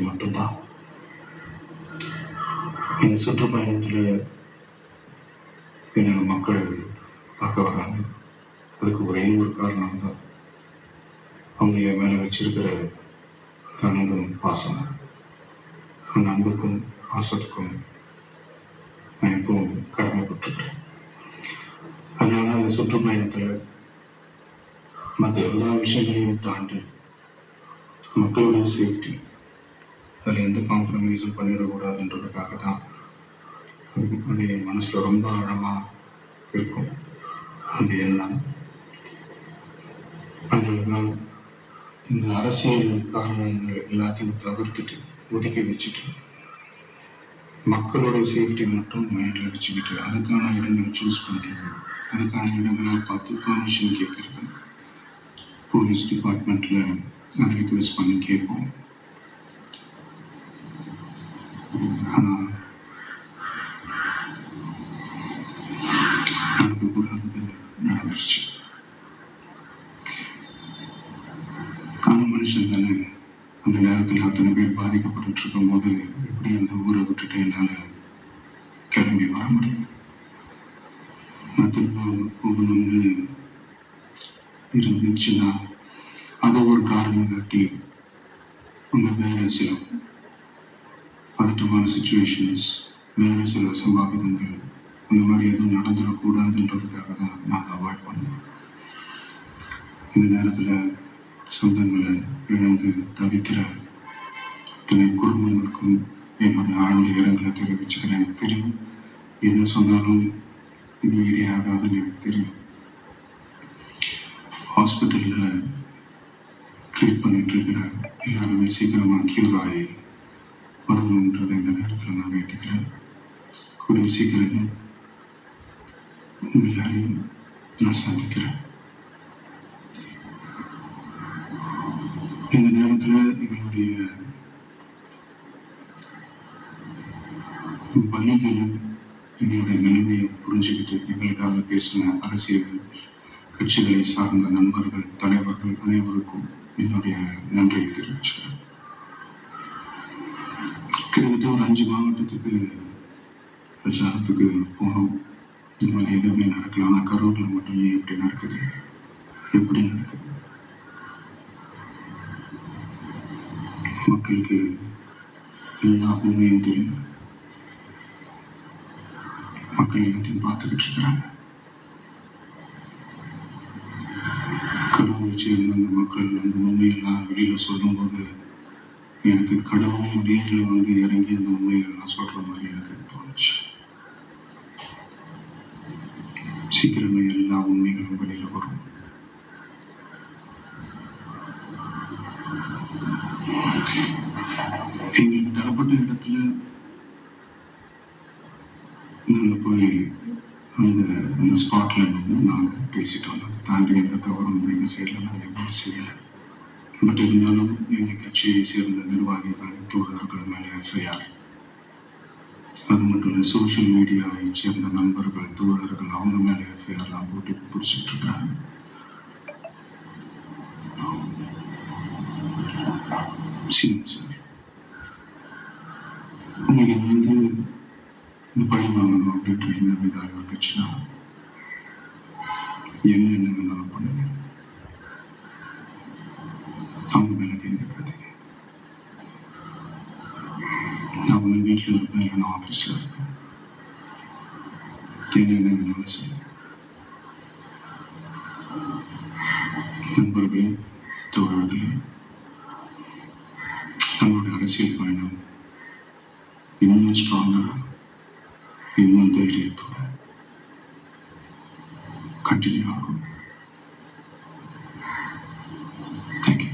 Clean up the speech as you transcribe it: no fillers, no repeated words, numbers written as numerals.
மட்டும்தான். இந்த சுற்றுப்பயணத்தில் என்னோட மக்கள் பார்க்க வராங்க. அதுக்கு ஒரே ஒரு காரணம் தான், அவங்க என் மேலே வச்சிருக்கிற அன்பும் பாசம். அந்த அன்புக்கும் பாசத்துக்கும் நான் எப்பவும் கடமைப்பட்டிருக்கிறேன். அதனால அந்த சுற்றுப்பயணத்தில் மற்ற எல்லா விஷயங்களையும் தாண்டி மக்களுடைய சேஃப்டி, அதில் எந்த காம்ப்ரமைஸும் பண்ணிடக்கூடாதுன்றதுக்காக தான் அது என் மனசில் ரொம்ப ஆழமாக இருக்கும். அது எல்லாம் அதனால இந்த அரசியல் காரணங்கள் எல்லாத்தையும் தவிர்த்துட்டு ஒதுக்கி வச்சுட்டு மக்களோட சேஃப்டி மட்டும் மைண்டில் வச்சுக்கிட்டு அதுக்கான இடங்களை சூஸ் பண்ணிக்கிறது, அதுக்கான இடங்களை பார்த்து பர்மிஷன் கேட்கறது, போலீஸ் டிபார்ட்மெண்ட்டில் அதை ரிக்வெஸ்ட் பண்ணி கேட்போம். ஆனால் நடக்கக்கூடாது நடந்துருச்சு. மனுஷன் தானே, அந்த நேரத்தில் அத்தனை பேர் பாதிக்கப்பட்டு இருக்கும்போது எப்படி அந்த ஊரை விட்டுட்டு என்னால் கிளம்பி வர முடியும்? நான் திரும்ப போகணும்னு இருந்துச்சுன்னா அதை ஒரு காரணம் காட்டி அந்த வேறு சில பதட்டமான சுச்சுவேஷன்ஸ், வேறு சில சம்பாவிதங்கள் அந்த மாதிரி எதுவும் நடந்துடக்கூடாதுன்றதுக்காக தான் நான் அவாய்ட் பண்ணுவேன். இந்த நேரத்தில் சொந்தங்களை இழந்து தவிக்கிற அத்தனை குடும்பங்களுக்கும் என்னுடைய ஆழ்ந்த இரங்கலை தெரிவிச்சுக்கிறேன். எனக்கு தெரியும், என்ன சொன்னாலும் இது ஈடே ஆகாதுன்னு எனக்கு தெரியும். ஹாஸ்பிட்டலில் ட்ரீட் பண்ணிட்டு இருக்கிற எல்லாருமே சீக்கிரமாக க்யூர் ஆகி வரணுன்றதை இந்த நேரத்தில் நான் வேண்டிக்கிறேன். கூடிய சீக்கிரம் எல்லாரையும் நான் சந்திக்கிறேன். இந்த நேரத்தில் எங்களுடைய வழிகளை, எங்களுடைய நிலைமையை புரிஞ்சுக்கிட்டு எங்களுக்காக பேசின அரசியல் கட்சிகளை சார்ந்த நண்பர்கள், தலைவர்கள் அனைவருக்கும் என்னுடைய நன்றியை தெரிவிச்சுக்கிறேன். கிட்டத்தட்ட ஒரு 5 மாவட்டத்துக்கு பிரச்சாரத்துக்கு போனோம். இந்த மாதிரி எதுவுமே நடக்கல. ஆனால் கரூரில் மட்டும் ஏன் இப்படி நடக்குது, எப்படி நடக்குது? மக்களுக்கு எல்லா உண்மையும் தெரியும். மக்கள் எல்லாத்தையும் பார்த்துக்கிட்டு இருக்கிறாங்க. கடவுளை சேர்ந்த அந்த மக்கள் அந்த உண்மையெல்லாம் வெளியில் சொல்லும்போது எனக்கு கடவுளும் நேரில் வந்து இறங்கி அந்த உண்மையெல்லாம் சொல்கிற மாதிரி எனக்கு தோணுச்சு. சீக்கிரமே எல்லா உண்மைகளும் வெளியில் வரும். எங்களுக்கு தரப்பட்ட இடத்துல நாங்கள் போய் அந்த ஸ்பாட்ல வந்து நாங்கள் பேசிட்டு வந்தோம். தாண்டி எந்த தவறும் எங்கள் சைடில் நாங்கள் எவ்வளோ செய்யலை. பட் இருந்தாலும் எங்கள் கட்சியை சேர்ந்த நிர்வாகிகள், தோழர்கள் மேலே எஃப்ஐஆர், அது மட்டும் இல்லை சோஷியல் மீடியாவை சேர்ந்த நண்பர்கள், தோழர்கள் அவங்க மேலே எஃப்ஐஆர்லாம் போட்டு பிடிச்சிட்டு இருக்கிறாங்க. சார், நீங்கள் வந்து இந்த பழி வாங்கணும் அப்படின்ற எண்ணம் இதாக இருந்துச்சுன்னா என்ன வேணாலும் பண்ணுங்க. அவங்க மேலே கேட்காதீங்க. அவங்க வீட்டில் இருப்பேன், இல்லைன்னா ஆஃபீஸில் இருப்பேன். என்ன வேணாலும் செய்யுங்க. நண்பர்களே, தோழர்களே, தங்களுடைய அரசியல் பயணம் இன்னும் ஸ்ட்ராங்கராக, இன்னும் தைரியத்தோட கண்டினியூ ஆகும். தேங்க்யூ.